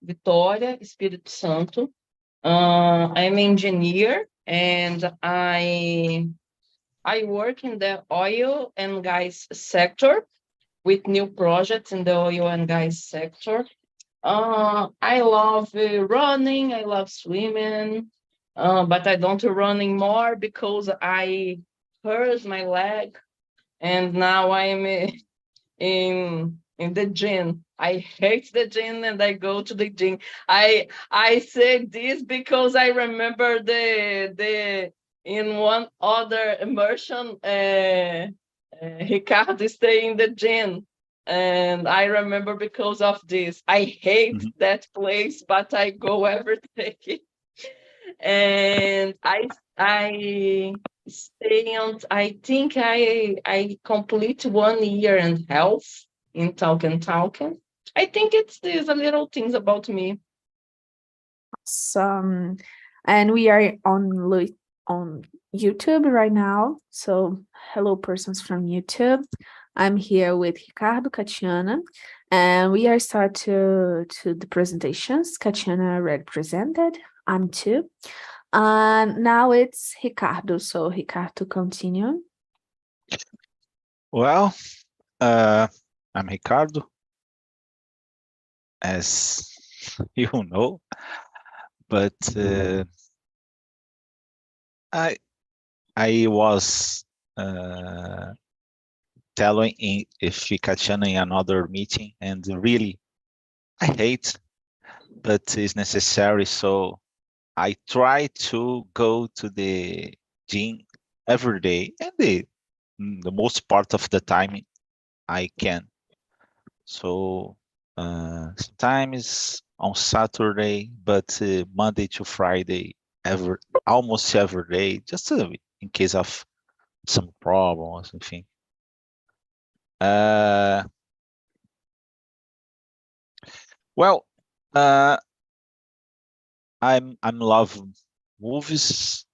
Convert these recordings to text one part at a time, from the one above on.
Vitória, Espírito Santo. I'm an engineer, and I work in the oil and gas sector with new projects in the oil and gas sector. I love running. I love swimming, but I don't run anymore because I hurt my leg, and now I'm in the gym. I hate the gym, and I go to the gym. I say this because I remember the in one other immersion, Ricardo stay in the gym. And I remember because of this. I hate Mhm. that place, but I go every day. And I stay on. I think I complete 1 year and half in talking. I think it's these little things about me. Some, and we are on YouTube right now. So, hello, persons from YouTube. I'm here with Ricardo, Catiana, and we are start to the presentations. Catiana already presented. I'm too. And now it's Ricardo. So, Ricardo, continue. Well, I'm Ricardo, as you know, but I I was telling if Ficatiano in another meeting, and really I hate, but it's necessary. So I try to go to the gym every day, and the most part of the time I can. So sometimes on Saturday, but Monday to Friday, almost every day, just in case of some problems, enfim. Uh, well, uh, I'm love movies.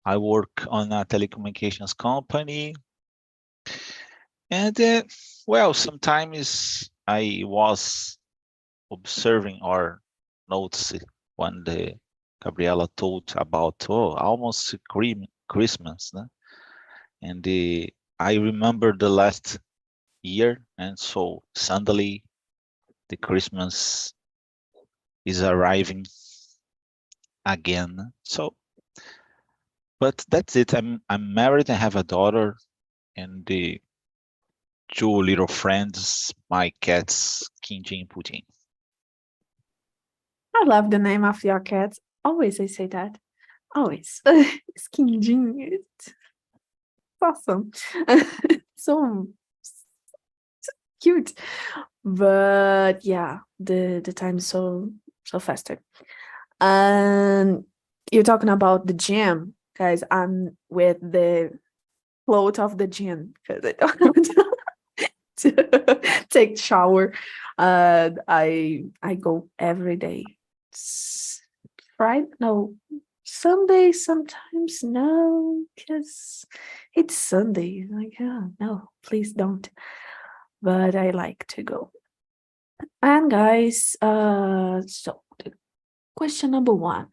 I work on a telecommunications company, and well, sometimes I was observing or noticing when the Gabriela told about almost Christmas, né? And I remember the last year, and so suddenly the Christmas is arriving again. So, but that's it. I'm married. I have a daughter and the two little friends, my cats, Kinji and Putin. I love the name of your cat. Always I say that. Always. Skinding. It's awesome. So cute. But yeah, the time is so faster. And you're talking about the gym, guys. I'm with the float of the gym because I don't know to take shower. I go every day. Friday, no, Sunday sometimes no, because it's Sunday. Like, oh, no, please don't. But I like to go. And guys, so the question number one.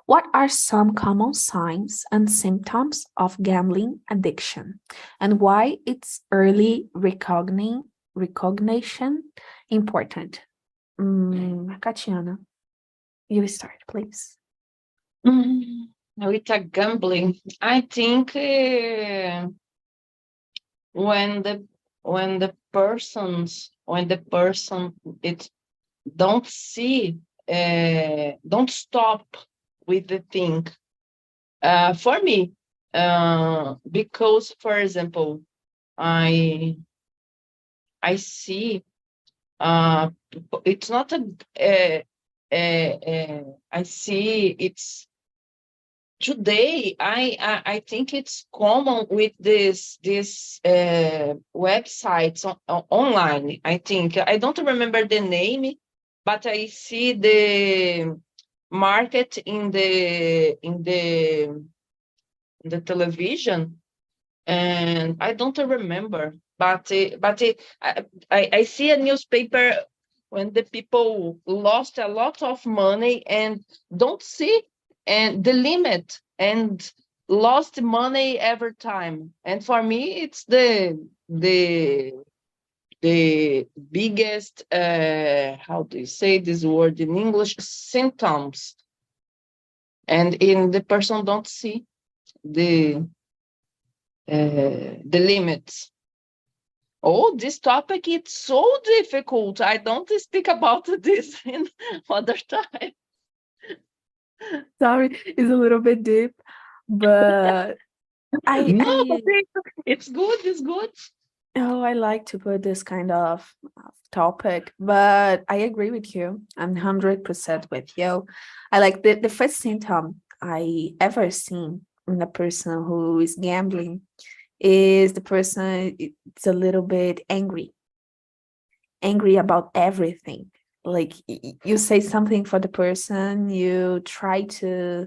What are some common signs and symptoms of gambling addiction and why it's early recognition important? Katiana, you start, please. With a gambling, I think when the person it don't see, don't stop with the thing. For me, because for example, I see, it's not I see it's today. I think it's common with this websites online. I think I don't remember the name, but I see the market in the television, and I don't remember. But I see a newspaper when the people lost a lot of money and don't see and the limit and lost money every time. And for me, it's the biggest how do you say this word in English, symptoms, and in the person don't see the limits. Oh, this topic is so difficult. I don't speak about this in other time. Sorry, it's a little bit deep, but No, I it's good. It's good. oh, I like to put this kind of topic, but I agree with you. I'm 100% with you. I like the first symptom I ever seen in a person who is gambling is the person it's a little bit angry about everything. Like you say something for the person, you try to,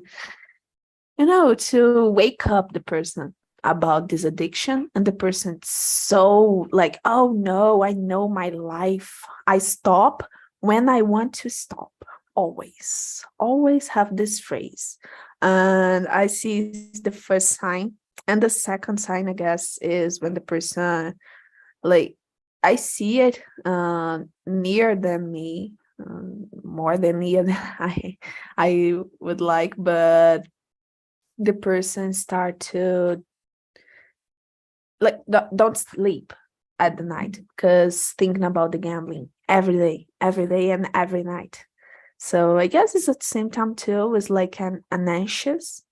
to wake up the person about this addiction, and the person's so like, oh no, I know my life. I stop when I want to stop. Always have this phrase. And I see the first sign. And the second sign, I guess, is when the person like I see it near than me, more than near than I would like, but the person start to like don't sleep at the night because thinking about the gambling every day and every night. So I guess it's at the same time too is like an anxious,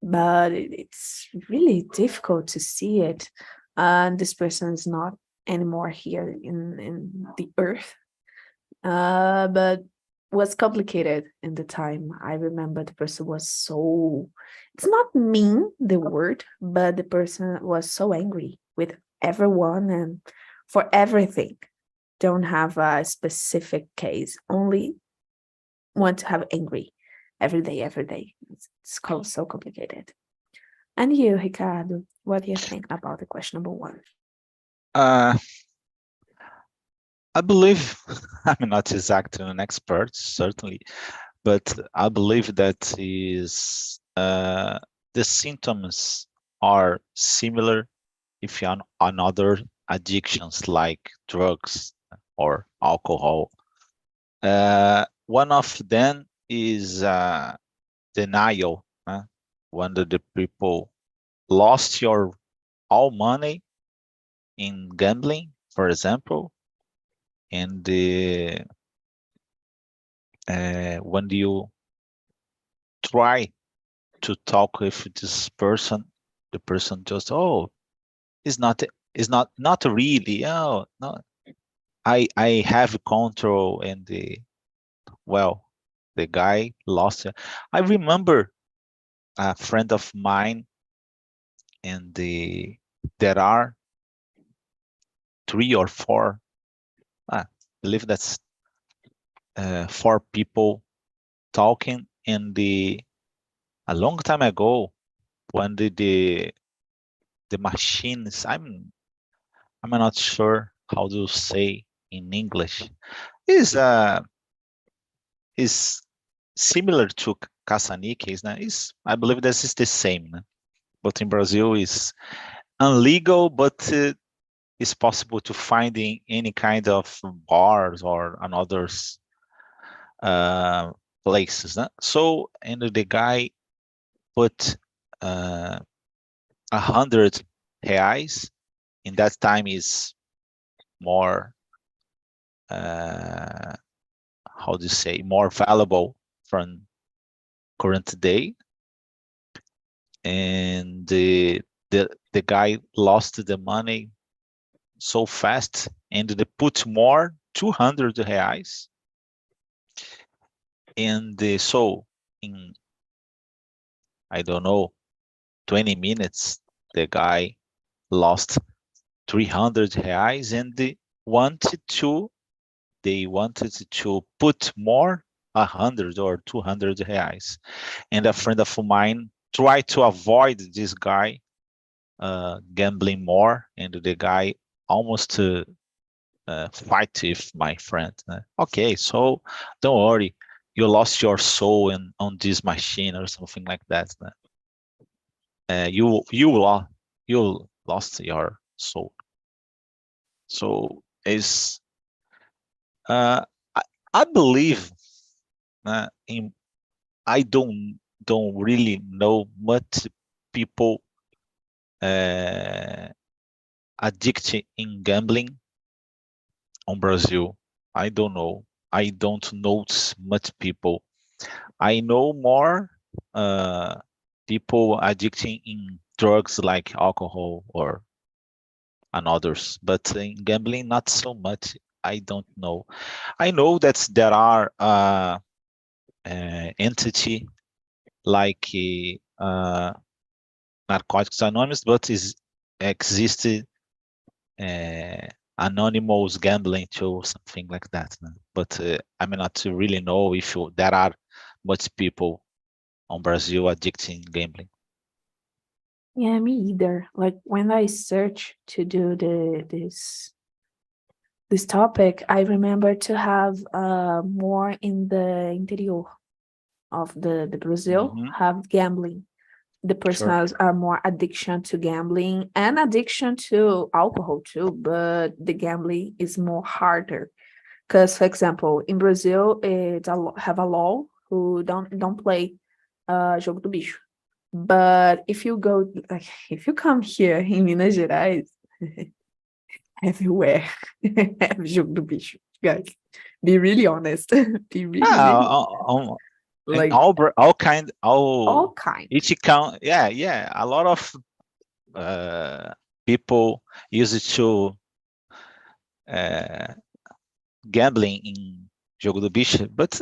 but it's really difficult to see it. And this person is not anymore here in the earth. But was complicated in the time. I remember the person was so, it's not mean, the word, but the person was so angry with everyone and for everything. Don't have a specific case, only want to have angry every day. It's so complicated. And you, Ricardo, what do you think about the question number one? I believe I'm not exactly an expert, certainly, but I believe that is the symptoms are similar if you're on other addictions like drugs or alcohol. One of them is denial. When the people lost your all money in gambling, for example, and when you try to talk with this person, the person just, oh, it's not really, oh no, I have control, and the guy lost it. I remember a friend of mine, and there are 3 or 4, I believe that's 4 people talking in a long time ago, when the machines, I'm not sure how to say in English, is is similar to caça-níqueis, né? I believe this is the same, né? But in Brazil is illegal, but it's possible to find in any kind of bars or another places. Né? So, and the guy put 100 reais. In that time is more, how do you say, more valuable from current day. And the guy lost the money so fast, and they put more 200 reais. And so in, I don't know, 20 minutes, the guy lost 300 reais, and they wanted to put more 100 or 200 reais. And a friend of mine tried to avoid this guy gambling more, and the guy almost fight with my friend. Okay, so don't worry, you lost your soul on this machine or something like that. You lost your soul. So is I believe in I don't really know much people addicted in gambling on Brazil. I don't know. I don't know much people. I know more people addicted in drugs like alcohol or and others, but in gambling not so much. I don't know. I know that there are entity like Narcotics Anonymous, but is existed anonymous gambling too, something like that. But I mean not to really know if there are much people on Brazil addicted in gambling. Yeah, me either. Like when I search to do this topic, I remember to have more in the interior of the Brazil Mhm, have gambling. The sure. persons are more addiction to gambling and addiction to alcohol too, but the gambling is more harder. Because, for example, in Brazil, have a law who don't play jogo do bicho. But if you go, like, if you come here in Minas Gerais, everywhere have jogo do bicho, guys. Be really honest. Be really, Yeah, really and like all kind, all all kind. each account. Yeah. A lot of people use it to uh, gambling in Jogo do Bicho, but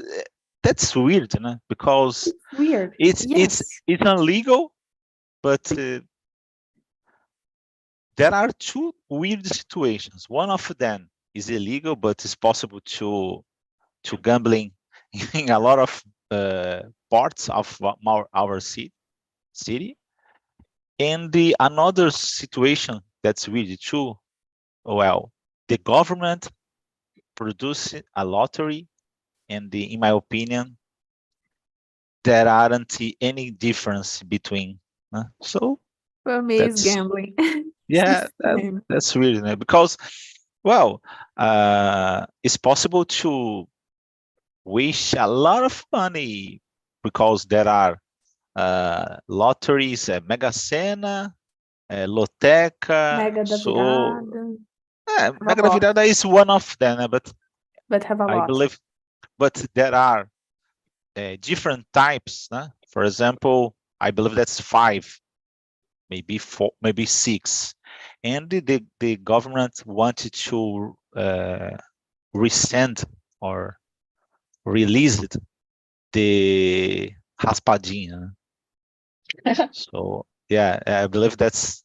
that's weird, because It's weird. it's it's Yes. it's illegal, but there are two weird situations. One of them is illegal, but it's possible to gambling in a lot of parts of our city. And the another situation that's weird too. Well, the government produced a lottery, and in my opinion, there aren't any difference between. So For me, it's that's gambling. It's the yeah, same. that's weird, because well, it's possible to waste a lot of money because there are lotteries, Mega Sena, Loteca. Mega da So virada. Have a Mega da lot, Virada is one of them, but but have a I lot. believe, but there are different types. For example, I believe that's 5, maybe 4, maybe 6, and the government wanted to resend or release it, the raspadinha. So yeah, I believe that's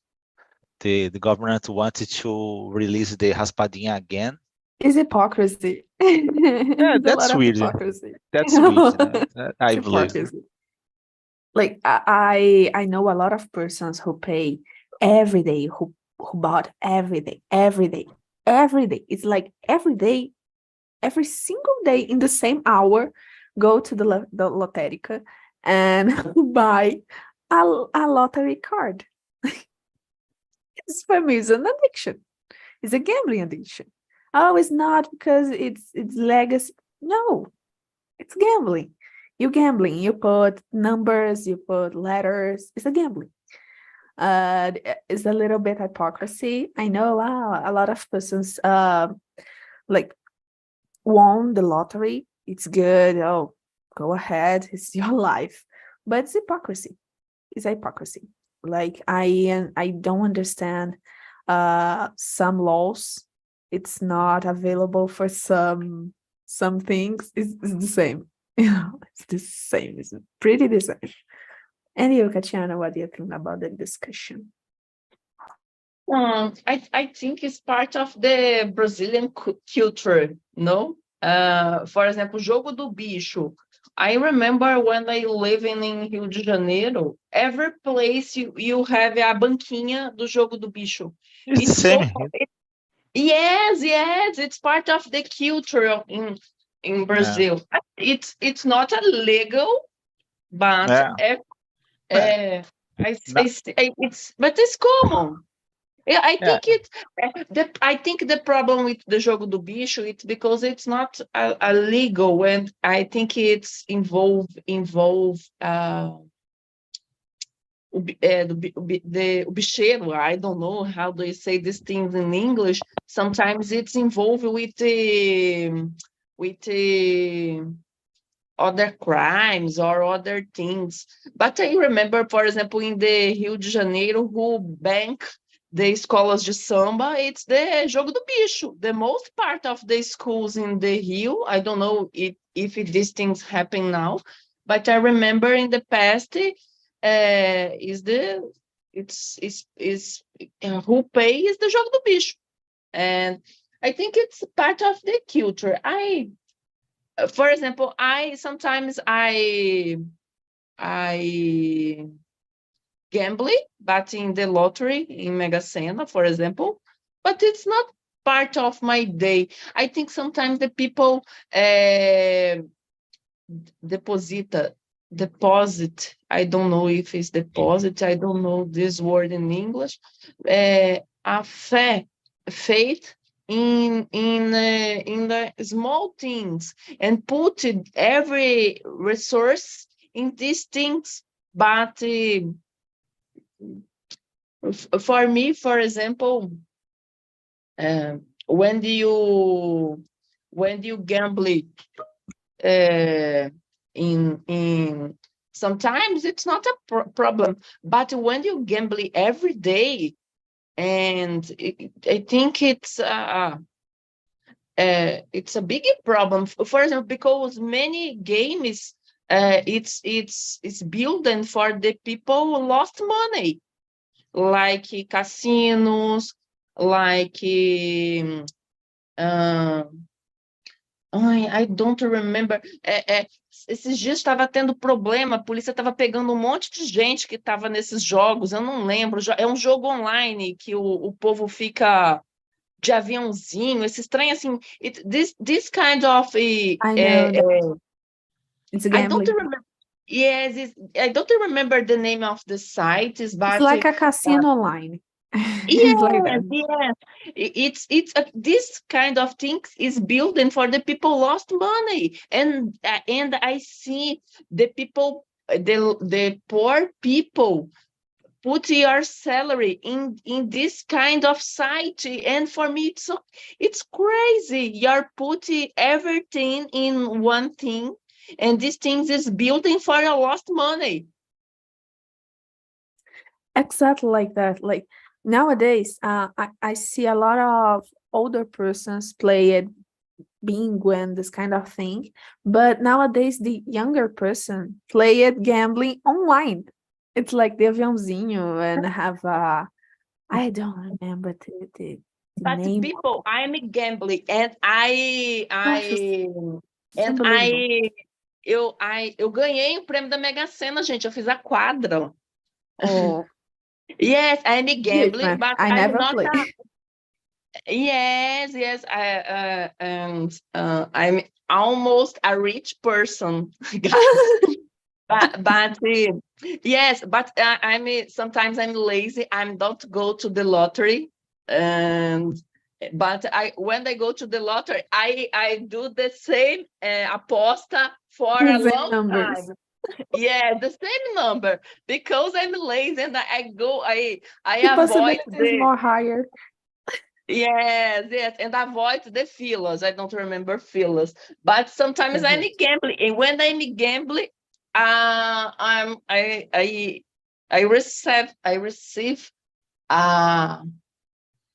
the government wanted to release the raspadinha again. It's hypocrisy. Yeah, It's a lot that's of weird. hypocrisy. That's weird. It's I believe. hypocrisy. Like I know a lot of persons who pay every day, who bought every day, every day. It's like every day, every single day in the same hour, go to the lotérica and buy a lottery card. It's for me, it's an addiction. It's a gambling addiction. Oh, it's not because it's legacy. No, it's gambling. You gambling. You put numbers. You put letters. It's a gambling. It's a little bit hypocrisy. I know. A lot of persons like won the lottery. It's good. Oh, go ahead. It's your life. But it's hypocrisy. It's hypocrisy. Like I don't understand some laws. It's not available for some things. It's the same. It's the same. It's pretty the same. And you, Katiana, what do you think about the discussion? I think it's part of the Brazilian culture, no? For example, Jogo do Bicho. I remember when I living in Rio de Janeiro, every place you have a banquinha do Jogo do Bicho. It's the It's so same here. Yes, yes, it's part of the culture in Brazil. It's not a legal, but Yeah. uh, No, it's but it's common. Yeah, yeah. I think the problem with the jogo do bicho it's because it's not a legal, and I think it's involve o bicheiro. I don't know how do you say these things in English. Sometimes it's involved with other crimes or other things. But I remember, for example, in the Rio de Janeiro, who bank the escolas de samba, it's the jogo do bicho. The most part of the schools in the Rio, I don't know if these things happen now, but I remember in the past, is the is who pay is the jogo do bicho, and I think it's part of the culture. For example, I gamble, but in the lottery in Mega Sena, for example, but it's not part of my day. I think sometimes the people deposit. I don't know if it's deposit. I don't know this word in English. A faith in the small things and put every resource in these things. But for me, for example, uh, when do you gamble in sometimes it's not a problem, but when you gamble every day, and I think it's a big problem. For example, because many games it's building for the people who lost money, like casinos, like I don't remember. Esses dias estava tendo problema, a polícia estava pegando um monte de gente que estava nesses jogos, eu não lembro. É um jogo online que o povo fica de aviãozinho, esse trem assim. This kind of. I know that it's I don't gambling. remember. Yes, I don't remember the name of the site, It's but like a casino line. It's like yes, that. yes. This kind of things is building for the people lost money, and I see the people, the poor people put your salary in this kind of site, and for me it's crazy. You're putting everything in one thing, and this thing is building for your lost money. Exactly like that. Like nowadays, I see a lot of older persons play it bingo and this kind of thing. But nowadays, the younger person play it gambling online. It's like the aviãozinho and have I don't remember the But name. people, I'm gambling, Gosh, it's and unbelievable. eu ganhei o prêmio da Mega Sena, gente. Eu fiz a quadra. Oh, Yes, I'm huge gambling, man. but I I'm never not play. yes, yes. And I'm almost a rich person, guys. But yes, but sometimes I'm lazy. I don't go to the lottery, and but I when I go to the lottery, I do the same aposta for a The same long numbers. time. Yeah, the same number because I'm lazy and I The avoid possibility is the more higher. yes, yes, and avoid the fillers. I don't remember fillers, but sometimes I'm Mhm. gambling, and when I'm gambling, I'm I receive uh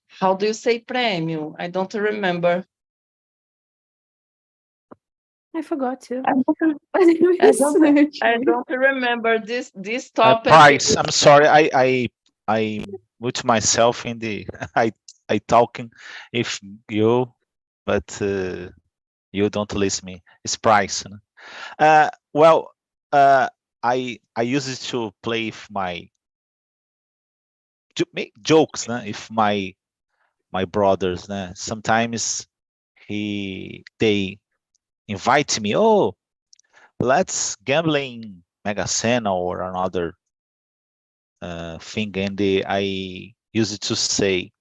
how do you say prêmio? I don't remember. I forgot to. I don't I don't, Research. I don't remember this A topic. price. I'm sorry. I put myself in the I talking if you, but you don't listen me. It's price. No? Well, I use it to play if my make jokes. No? If my my brothers, né? Sometimes they invite me, oh, let's gambling Mega Sena or another thing, and I used to say,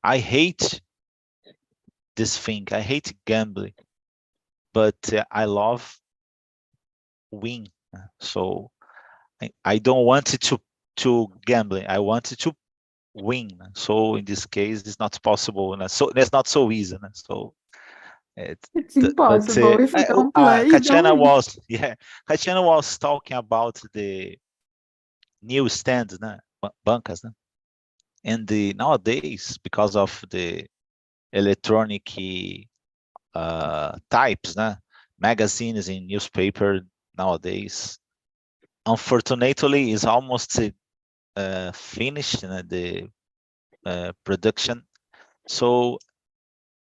I hate this thing, I hate gambling, but I love win. So I don't want it to gambling. I want it to win. So in this case, it's not possible. So it's not so easy. So It's impossible. If you don't play, you don't Katiana win. was Katiana was talking about the new stands, né? Bancas, né? And nowadays, because of the electronic types, né? Magazines in newspaper nowadays, unfortunately, is almost finished the production. So,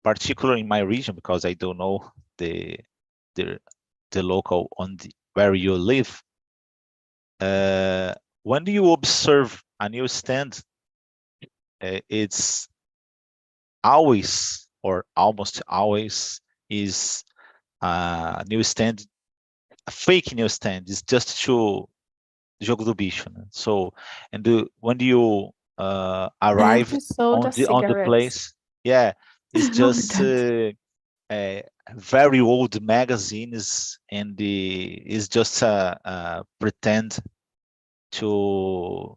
particularly in my region, because I don't know the local where you live, when you observe a new stand, it's always or almost always is a new stand, a fake new stand. It's just to jogo do bicho, né? So, and when you arrive Empty soda on the cigarettes. place, yeah, it's Oh, just that. very old magazines, and it's just a pretend to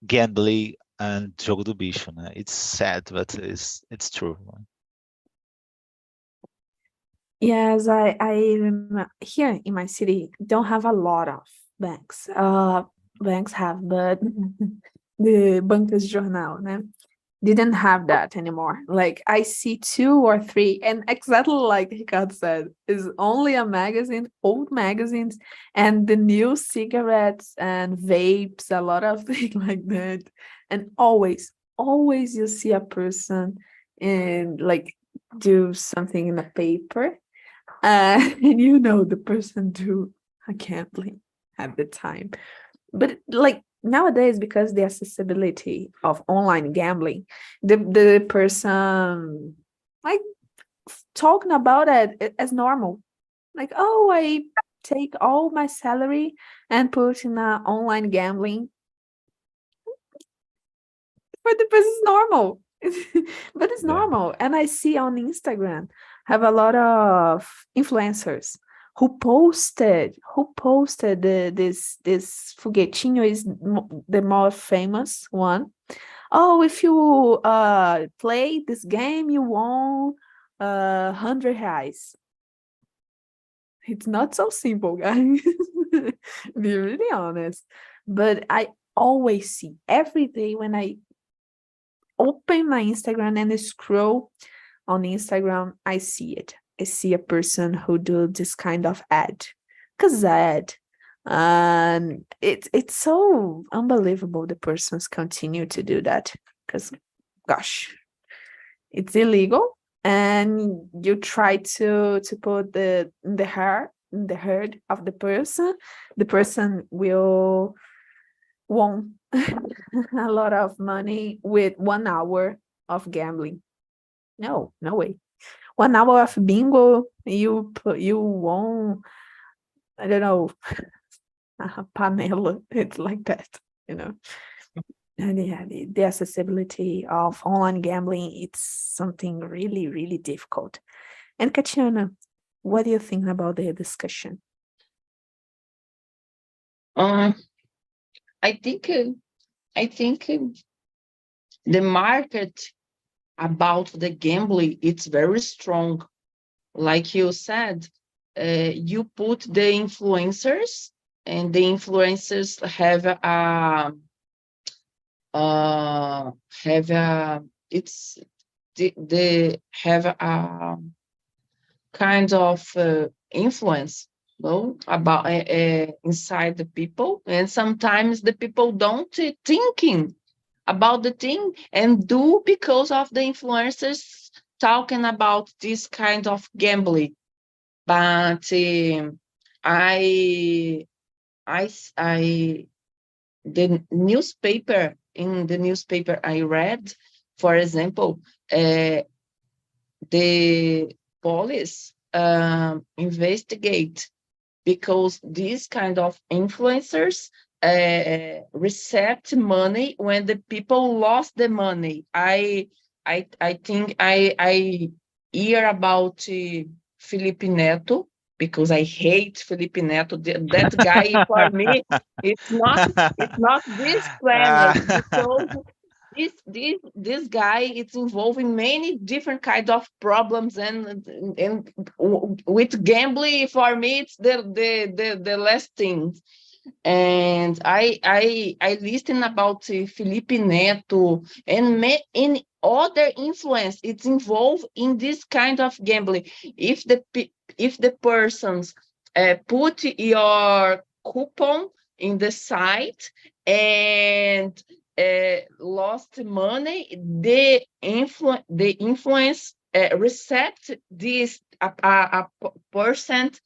gambling and jogo do bicho, né? It's sad, but it's true. Yes, I remember here in my city don't have a lot of banks. Banks have, but the bancas de jornal, né? Didn't have that anymore. Like I see 2 or 3, and exactly like Ricardo said, is only a magazine, old magazines, and the new cigarettes and vapes, a lot of things like that. And always you see a person and like do something in a paper, and you know the person do a gambling at the time. But like nowadays, because the accessibility of online gambling, the person like talking about it as normal. Like, oh, I take all my salary and put in a online gambling. For the person, it's normal. But it's Yeah. normal. And I see on Instagram have a lot of influencers who posted this foguetinho is the more famous one. Oh, if you play this game, you won 100 reais. It's not so simple, guys. Be really honest. But I always see every day when I open my Instagram and scroll on Instagram, I see it. I see a person who do this kind of ad. Cause ad. And it's so unbelievable the persons continue to do that. Because gosh, it's illegal. And you try to put the herd of the person will won a lot of money with 1 hour of gambling. No, no way. 1 hour of bingo, you won, I don't know, a panela. It's like that, you know. And yeah, the accessibility of online gambling, it's something really, really difficult. And Katiana, what do you think about the discussion? I think the market about the gambling, it's very strong. Like you said, you put the influencers, and the influencers have it's they have a kind of influence, no, about inside the people, and sometimes the people don't thinking about the thing and do because of the influencers talking about this kind of gambling. But I the newspaper in the newspaper I read, for example, the police investigate because these kind of influencers received money when the people lost the money. I think I hear about Felipe Neto because I hate Felipe Neto. That guy for me, it's not this planet because this guy it's involving many different kind of problems and with gambling for me it's the last thing. And I listen about Felipe Neto and in other influence it's involved in this kind of gambling. If the persons put your coupon in the site and lost money, the influence recept this a percent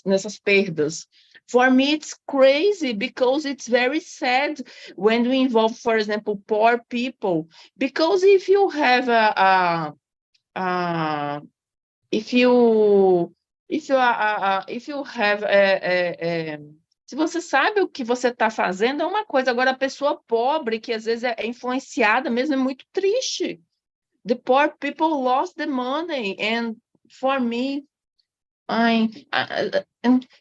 nessas perdas. For me, it's crazy because it's very sad when we involve, for example, poor people. Because if you have a if you if you have se você sabe o que você está fazendo é uma coisa, agora a pessoa pobre que às vezes é influenciada mesmo é muito triste. The poor people lost the money, and for me, and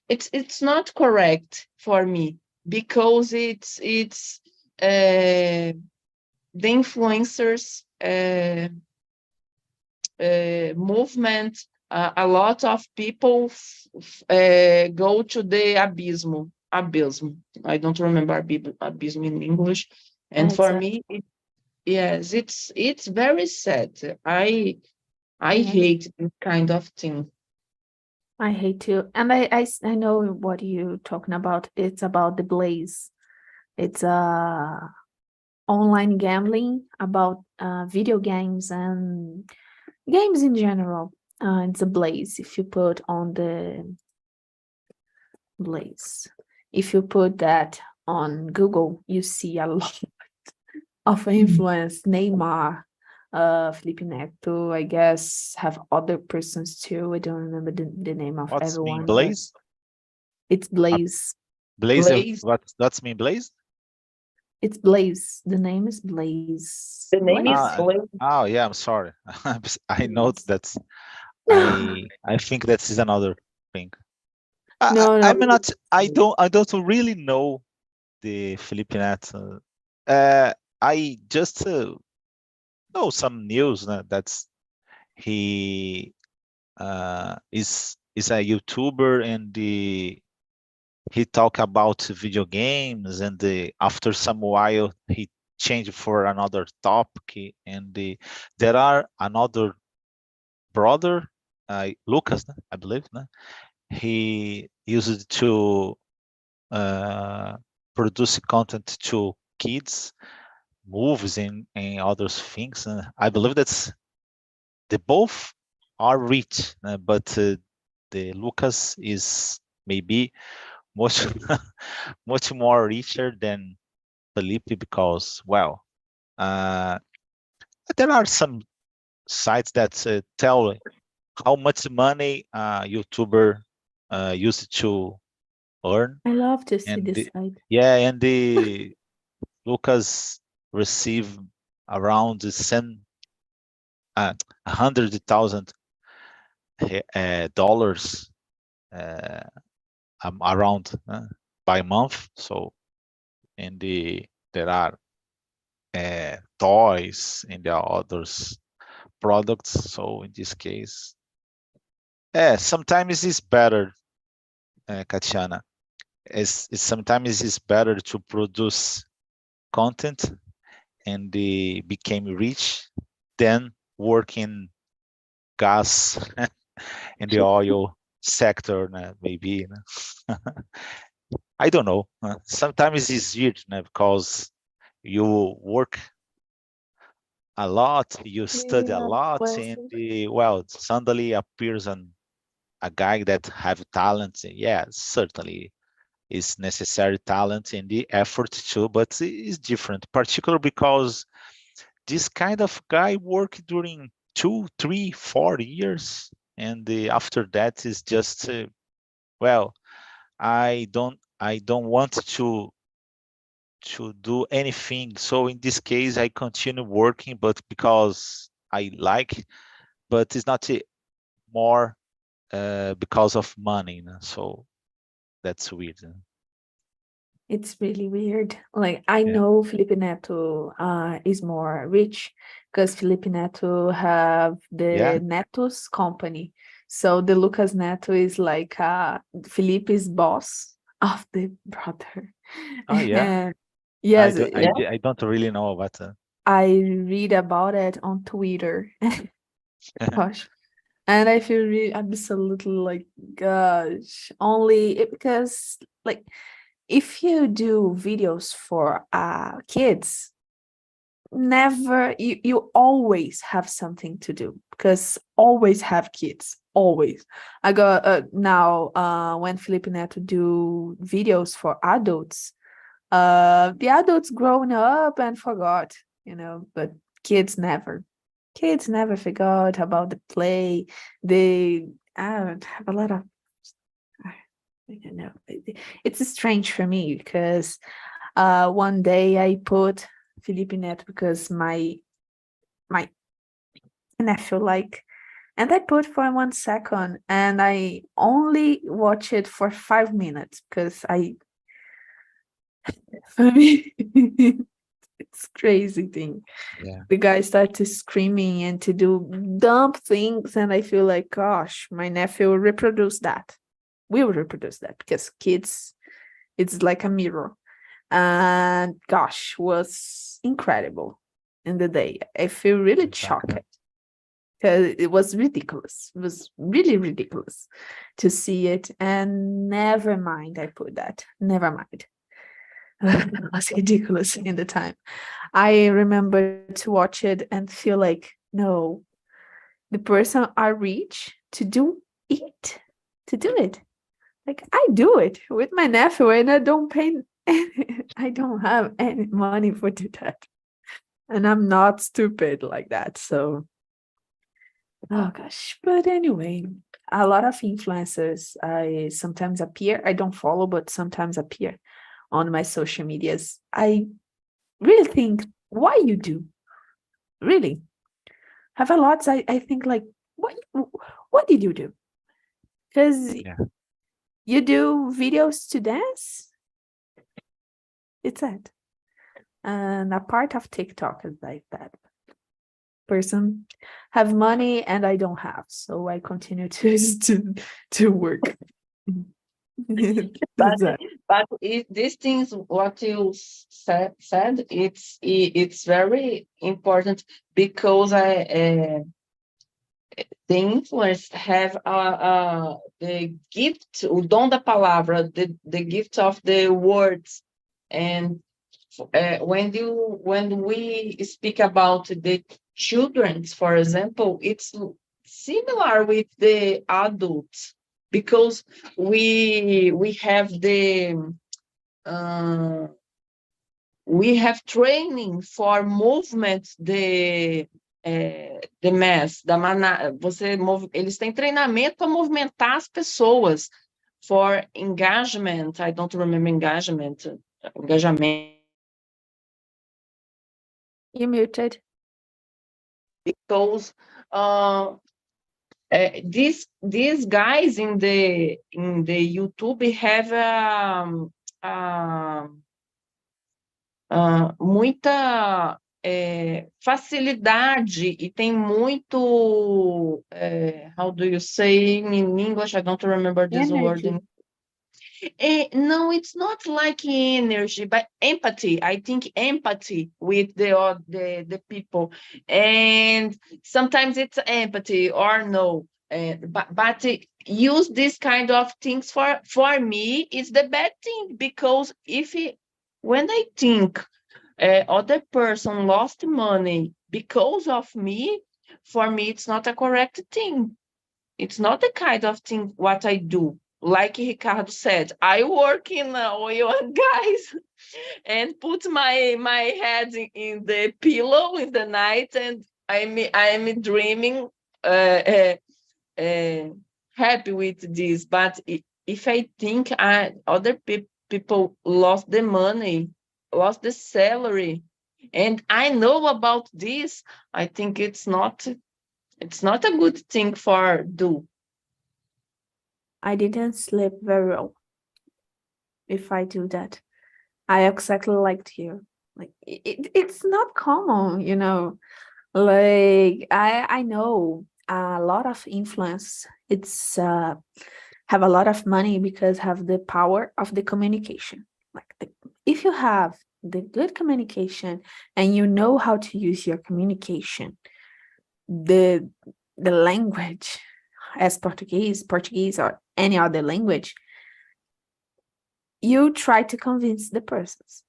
it's not correct for me because it's the influencers movement. A lot of people go to the abysm. I don't remember abysm in English, and for me. Yes, it's very sad. I hate this kind of thing. I hate to, and I know what you're talking about. It's about the Blaze. It's online gambling about video games and games in general. It's a Blaze. If you put on the Blaze, if you put that on Google, you see a lot of influence. Neymar, Felipe Neto, I guess, have other persons too. I don't remember the name of What's everyone. mean Blaze? It's Blaze. Blaze. What's mean Blaze? It's Blaze. The name is Blaze. The name is Blaze. Oh yeah, I'm sorry. I know that's. I think that is another thing. No. I'm not. I don't really know the Felipe Neto. I just know some news that's he is a YouTuber and he talk about video games and after some while he changed for another topic and there are another brother Lucas, I believe, he used to produce content to kids, movies and other things. I believe that's the both are rich, but the Lucas is maybe much much more richer than Felipe because well, there are some sites that tell how much money a YouTuber used to earn. I love to see And this side. yeah, and the Lucas received around $100,000 around by month. So, and there are toys and there are others products. So in this case, sometimes it's better, Katiana. Sometimes it's better to produce content and they became rich than work in gas and the oil sector, maybe. I don't know. Sometimes it's weird because you work a lot, you study a lot, and well, suddenly appears a guy that have talent. Yeah, certainly is necessary talent and the effort too, but it's different, particularly because this kind of guy work during 2, 3, 4 years, and after that is just well, I don't want to do anything. So in this case, I continue working, but because I like, but it's not more because of money. So that's weird. It's really weird. Like I Yeah. know Felipe Neto is more rich because Felipe Neto have Yeah. the Neto's company. So the Lucas Neto is like Felipe's boss of the brother. Oh yeah. And I yes, don't. I don't really know about that. I read about it on Twitter. Gosh. And I feel really absolutely like, gosh, only because like if you do videos for kids, never you always have something to do because always have kids, always. I got now when Felipe Neto do videos for adults, the adults grown up and forgot, but kids never. Kids never forgot about the play. They have a lot of, I don't know. It's strange for me because one day I put Felipe Neto because my nephew like, and I put for 1 second, and I only watch it for 5 minutes because for me it's crazy thing. Yeah. The guy started screaming and to do dumb things, and I feel like, gosh, my nephew will reproduce that. We will reproduce that because kids, it's like a mirror. And gosh, was incredible in the day. I feel really shocked Exactly. because it was ridiculous. It was really ridiculous to see it. And never mind, I put that. Never mind. It was ridiculous in the time. I remember to watch it and feel like, no, the person I reach to do it, to do it. Like I do it with my nephew and I don't pay I don't have any money for do that. And I'm not stupid like that. So oh gosh. But anyway, a lot of influencers I sometimes appear. I don't follow, but sometimes appear on my social medias. I really think why you do. Really. Have a lot. I think like what did you do? Because Yeah. you do videos to dance? It's it. And a part of TikTok is like that. Person have money and I don't have, so I continue to work. But That's it. these things, what you said, it's very important because the influence have the gift, o dom da palavra, the gift of the words, and when we speak about the children's, for example, it's similar with the adults because we have uh, we have training for movement the mass, eles têm treinamento para movimentar as pessoas for engagement. I don't remember engagement. You muted. Because these guys in the YouTube have muita facilidade e tem muito how do you say in English? I don't remember this word. Energy. No, it's not like energy, but empathy. I think empathy with the people, and sometimes it's empathy or no. But use this kind of things for me is the bad thing because when I think other person lost money because of me, for me it's not a correct thing. It's not the kind of thing what I do. like Ricardo said, I work in oil and gas and put my head in the pillow in the night, and I'm dreaming, uh, happy with this. But if I think other people lost the money, lost the salary, and I know about this, I think it's not a good thing for do. I didn't sleep very well if I do that. I exactly like you. Like it's not common, you know. Like I know a lot of influence. It's have a lot of money because have the power of the communication. Like if you have the good communication and you know how to use your communication, the language as Portuguese or any other language, you try to convince the persons,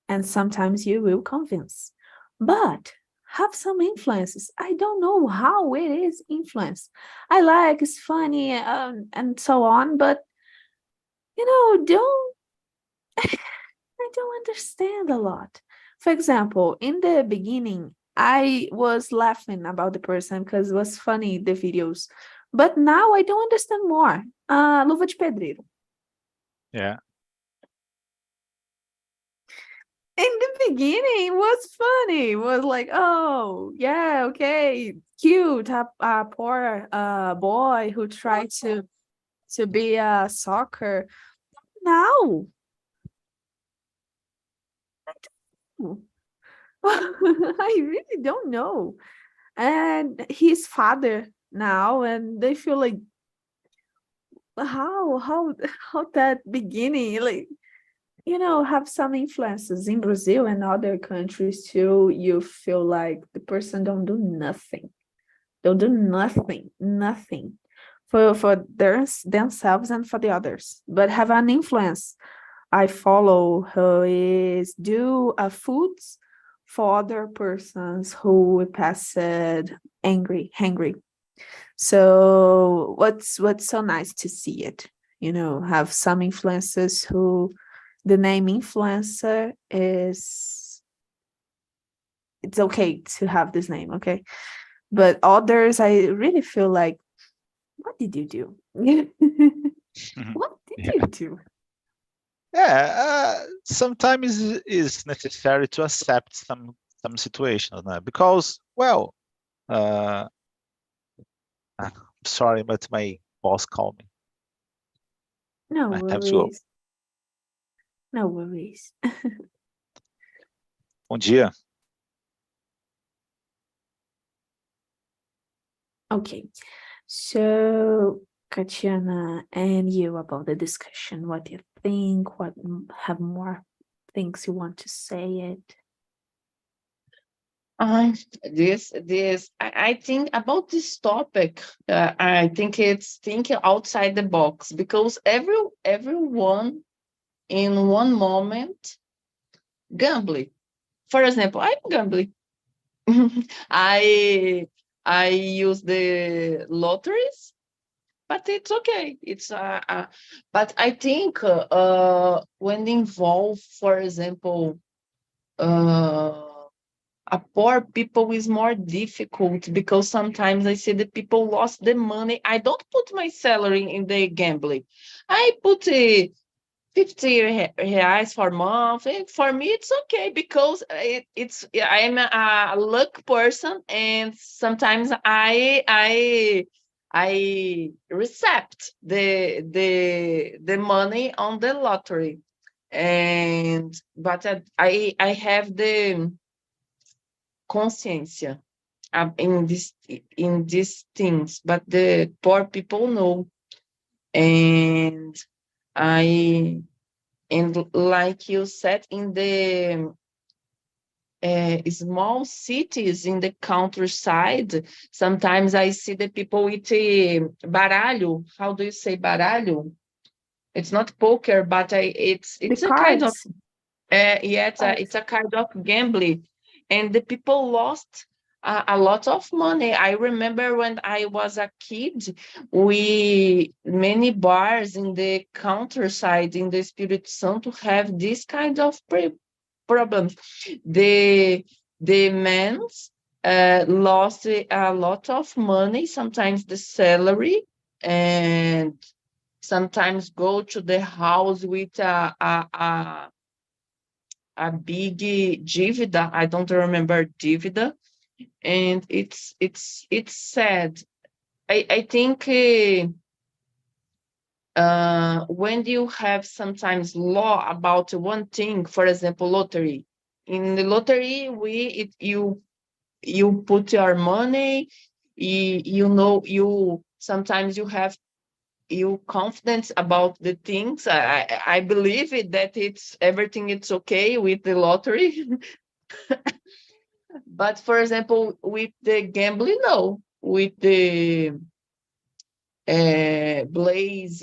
and sometimes you will convince, but have some influences. I don't know how it is influence. I like it's funny, and so on, but don't I don't understand a lot. For example, in the beginning, I was laughing about the person because it was funny, the videos. But now I don't understand more. Luva de Pedreiro. Yeah. In the beginning, it was funny. It was like, oh, yeah, okay, cute. A poor boy who tried to be a soccer. Now, I really don't know. And his father now, and they feel like how how that beginning, like have some influences in Brazil and other countries too. You feel like the person don't do nothing for themselves and for the others, but have an influence. I follow who is do foods for other persons who passed hungry. So what's so nice to see it, have some influencers who the name influencer is it's okay to have this name, okay? But others, I really feel like, what did you do? What did Yeah. you do? Yeah, sometimes is necessary to accept some situations, because, well, I'm sorry, but my boss called me. No I have to go. worries. No worries. Bom dia. Okay. So, Katiana, and you about the discussion, what do you think? What have more things you want to say it? I think about this topic. I think it's thinking outside the box, because everyone in one moment gambling. For example, I'm gambling. I I use the lotteries, but it's okay. But I think when involve, for example, uh, a poor people is more difficult, because sometimes I see the people lost the money. I don't put my salary in the gambling. I put 50 reais for month. And for me, it's okay, because I'm a luck person, and sometimes I accept the money on the lottery, and but I have the consciência in these things, but the poor people know. And I and like you said, in the small cities in the countryside, sometimes I see the people with baralho. How do you say baralho? It's not poker, but The it's a kind of cards. yeah, it's a kind of gambling, and the people lost a lot of money. I remember when I was a kid, many bars in the countryside in the Espírito Santo have this kind of problems. The men lost a lot of money, sometimes the salary, and sometimes go to the house with a big dívida. I don't remember dívida, and it's sad. I think when you have sometimes law about one thing, for example, lottery. In the lottery, you put your money, you know, you sometimes you have you confidence about the things. I believe it that it's everything it's okay with the lottery. But for example, with the gambling, no. With the Blaze,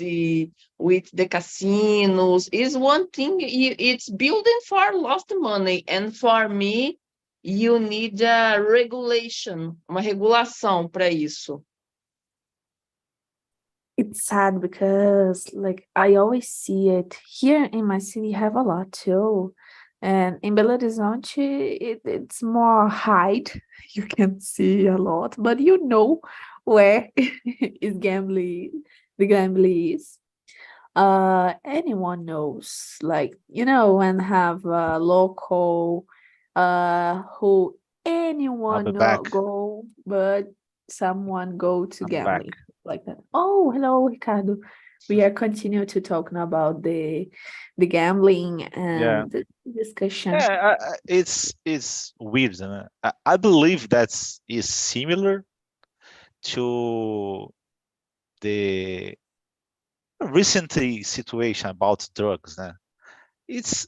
with the casinos, is one thing. It's building for lost money, and for me, you need a regulation, uma regulação para isso. It's sad because like I always see it here in my city have a lot too. And in Belo Horizonte, it's more hide. You can see a lot, but you know where is gambling, the gambling is. Anyone knows, like, you know, when have a local who I'll anyone be not back. go, but someone go to I'm back. gambling like that. Oh, hello, Ricardo. We are continue to talking about the gambling Yeah. and the discussion. Yeah, it's weird. I believe that's is similar to the recent situation about drugs. It's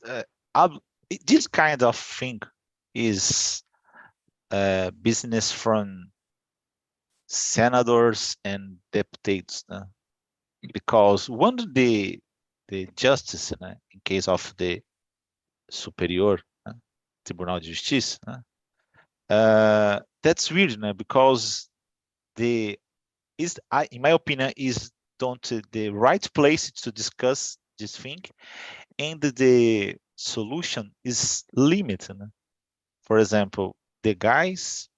this kind of thing is business from senators and deputies, because one of the justice, in case of the Superior Tribunal de Justiça, that's weird, because the is in my opinion is don't the right place to discuss this thing, and the solution is limited. For example, the guys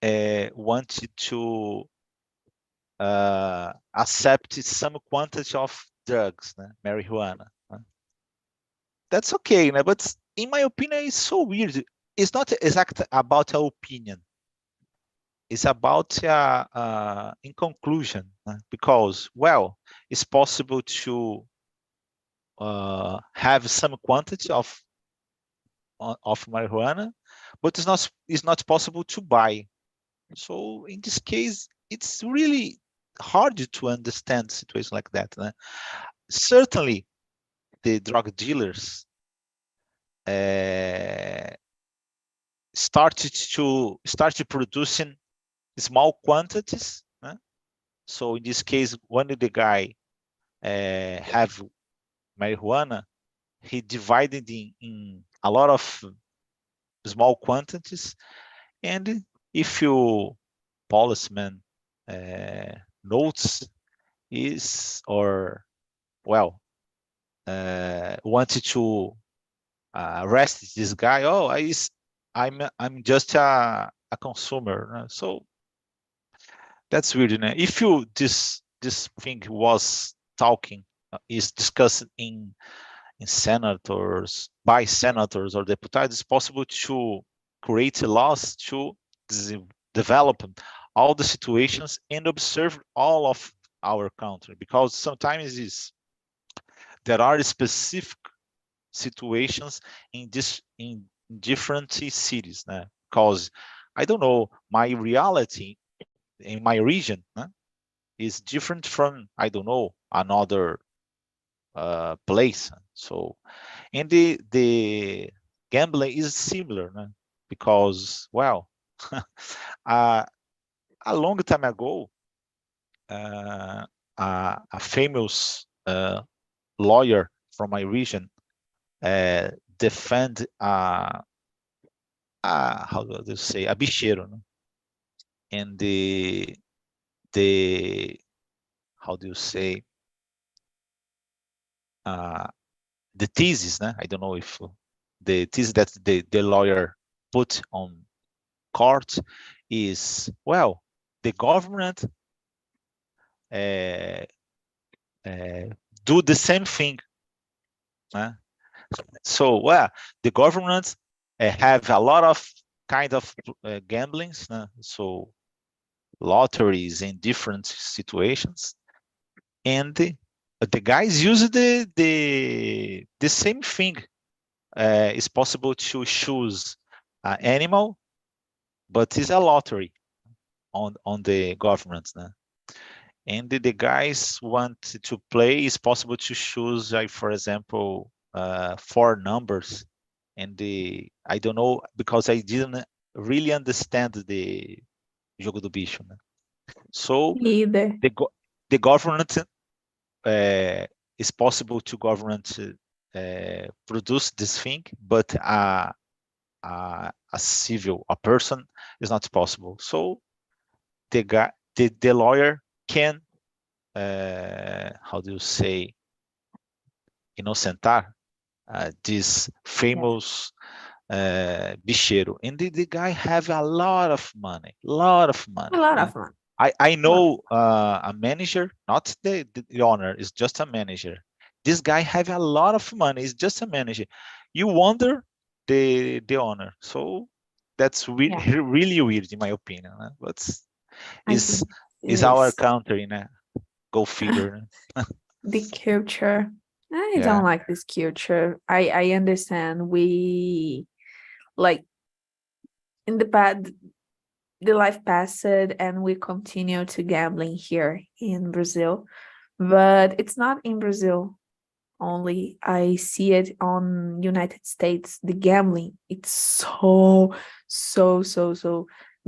wanted to accept some quantity of drugs, marijuana. That's okay, but in my opinion, it's so weird. It's not exact about our opinion. It's about in conclusion, because well, it's possible to have some quantity of marijuana, but it's not possible to buy. So in this case, it's really hard to understand a situation like that. Certainly, the drug dealers started producing small quantities. So in this case, when the guy have marijuana, he divided in a lot of small quantities, and if you policeman notes is or well wanted to arrest this guy, oh, I'm just a consumer. So that's weird. If you this thing was talking is discussed in senators by senators or deputies, it's possible to create laws to develop all the situations and observe all of our country, because sometimes there are specific situations in different cities, because I don't know, my reality in my region is different from, I don't know, another place. So, and the gambling is similar, because well, a long time ago, a famous lawyer from my region defend how do you say, a bicheiro, no? And the how do you say, the thesis, né? I don't know if the thesis that the lawyer put on court is, well, the government do the same thing, né? So, well, the government have a lot of kind of gamblings, né? So lotteries in different situations, and the guys use the same thing. It's possible to choose an animal, but it's a lottery on the government, né? And the guys want to play, it's possible to choose, like, for example, 4 numbers. And I don't know, because I didn't really understand the jogo do bicho, né? So Either. the government is possible to government produce this thing, but a civil, a person, is not possible. So the lawyer can, how do you say, inocentar this famous bicheiro. And the guy have a lot of money, A lot of fun. I know a manager, not the owner, is just a manager. This guy have a lot of money, is just a manager. You wonder the owner. So that's Yeah. really weird, in my opinion. But I think it is our is. country, go figure. The culture. I Yeah. don't like this culture. I understand we like in the past the life passed and we continue to gambling here in Brazil. But it's not in Brazil only. I see it on United States. The gambling, it's so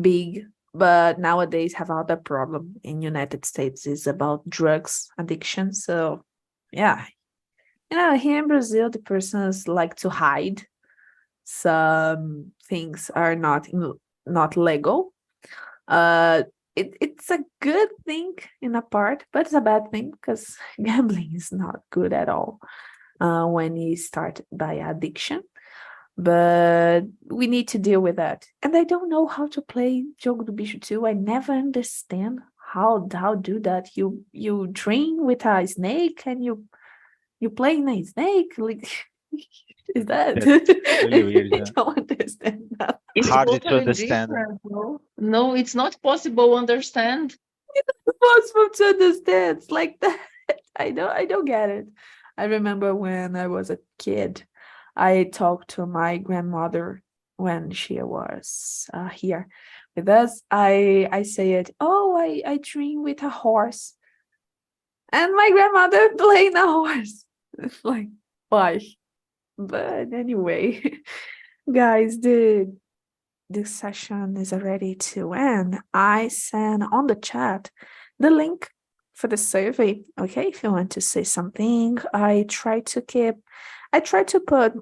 big. But nowadays have other problem in United States is about drugs addiction. So yeah, here in Brazil, the persons like to hide. Some things are not legal. Uh, it's a good thing in a part, but it's a bad thing because gambling is not good at all when you start by addiction. But we need to deal with that. And I don't know how to play Jogo do Bicho too. I never understand how do that. You train with a snake and you play in a snake. Like, is that? That's really weird. I don't understand that. It's Hard to totally understand. different. No, it's not possible to understand. Impossible to understand. It's like that. I don't get it. I remember when I was a kid, I talked to my grandmother when she was here with us. I say it, oh, I dream with a horse. And my grandmother playing a horse. It's like, why? But anyway, guys, this session is already to end. I sent on the chat the link for the survey. Okay, if you want to say something, I try to put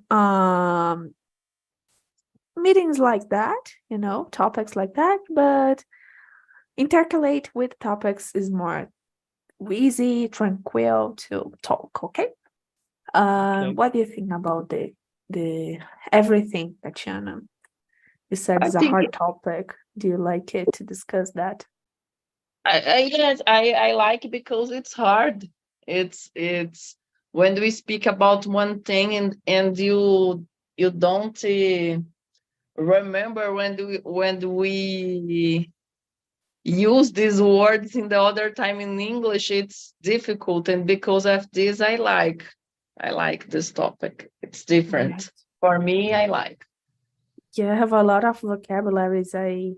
meetings like that, topics like that, but intercalate with topics is more easy, tranquil to talk. Okay. Okay. What do you think about the everything, Tatiana? You said I it's a think hard topic. Do you like it to discuss that? yes, I like because it's hard. It's when we speak about one thing and you don't remember when we use these words in the other time in English, it's difficult. And because of this, I like this topic. It's Yeah. different. For me, I like. Yeah, I have a lot of vocabularies I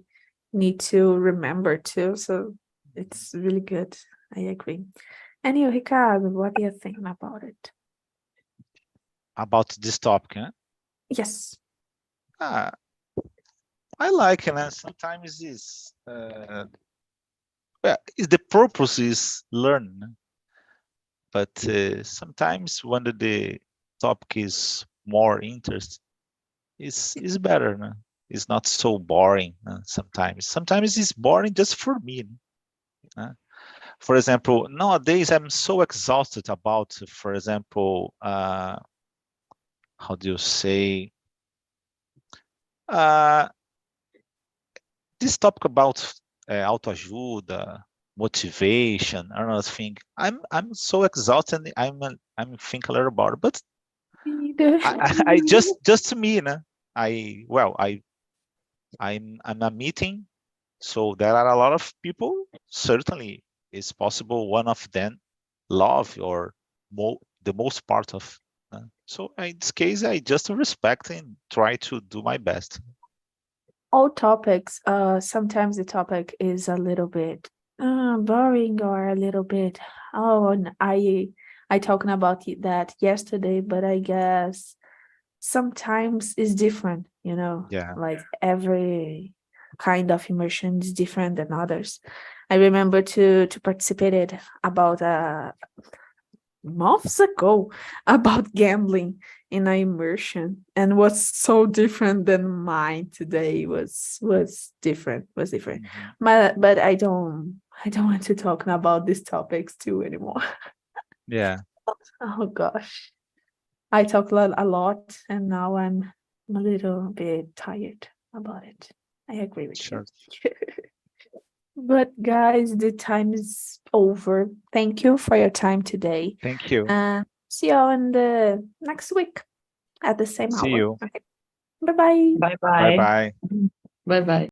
need to remember too, so it's really good. I agree. And you, Ricardo, what do you think about it? About this topic, huh? Yes. Ah, I like it, and sometimes the purpose is learn, but sometimes when the topic is more interest, is better, no? is not so boring sometimes. Sometimes it's boring just for me. For example, nowadays I'm so exhausted about, for example, how do you say, this topic about autoajuda, motivation, another thing. I'm so exhausted. I'm thinking a little about it, but I just to me, I'm a meeting, so there are a lot of people. Certainly, it's possible one of them love or the most part of. So in this case, I just respect and try to do my best. All topics, sometimes the topic is a little bit boring or a little bit, and I talking about that yesterday, but I guess sometimes it's different, Yeah. like every kind of immersion is different than others. I remember to participated about months ago about gambling in an immersion, and was so different than mine today. Was different. Mhm. But I don't want to talk about these topics too anymore. Yeah. Oh gosh, I talk a lot, and now I'm a little bit tired about it. I agree with you. Sure. But guys, the time is over. Thank you for your time today. Thank you. And see you all in the next week at the same See hour. you. Okay. Bye bye. Bye Bye bye. bye. Bye bye.